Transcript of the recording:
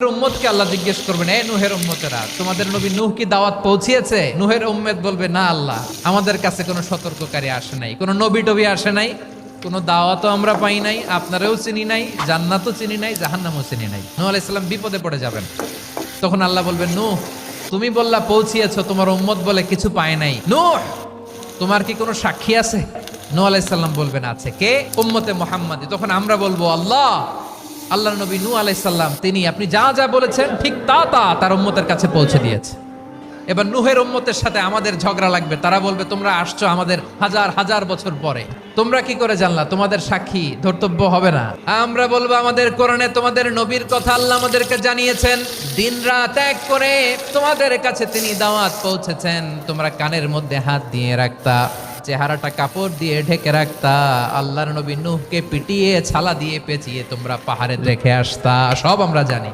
উম্মতকে আল্লাহ জিজ্ঞেস করবেন, এ নূহের উম্মতেরা, তোমাদের নবী নূহ কি দাওয়াত পৌঁছিয়েছে? নূহের উম্মত বলবে, না আল্লাহ, আমাদের কাছে কোনো সতর্ককারী আসে নাই, কোনো নবী টবি আসে নাই, কোনো দাওয়াতও আমরা পাই নাই, আপনারাও চিনি নাই, জান্নাতও চিনি নাই, জাহান্নামও চিনি নাই। নূহ আলাইহিস সালাম বিপদে পড়ে যাবেন। তখন আল্লাহ বলবেন, নূহ তুমি বললা পৌঁছিয়েছো, তোমার উম্মত বলে কিছু পায় নাই। নূহ তোমার কি কোনো সাক্ষী আছে? নূহ আলাইহিস সালাম বলবেন, আছে। কে? উম্মতে মুহাম্মাদি। তখন আমরা বলবো, আল্লাহ, আল্লাহর নবী নূহ আলাইহিস সালাম তিনি আপনি যা যা বলেছেন ঠিক তা তা তার উম্মতের কাছে পৌঁছে দিয়েছে। এবার নূহের উম্মতের সাথে আমাদের ঝগড়া লাগবে। তারা বলবে, তোমরা আসছো আমাদের হাজার হাজার বছর পরে, তোমরা কি করে জানলা? তোমাদের সাক্ষী ধর্তব্য হবে না? আমরা বলবো, আমাদের কোরআনে তোমাদের নবীর কথা আল্লাহ আমাদেরকে জানিয়েছেন, দিন রাত এক করে তোমাদের কাছে তিনি দাওয়াত পৌঁছেছেন। তোমরা কানের মধ্যে হাত দিয়ে রাখতা, চেহারাটা কাপড় দিয়ে ঢেকে রাখতা, আল্লাহর নবী নূহকে পিটিয়ে ছালা দিয়ে পেঁচিয়ে তোমরা পাহাড়ে রেখে আসতা, সব আমরা জানি।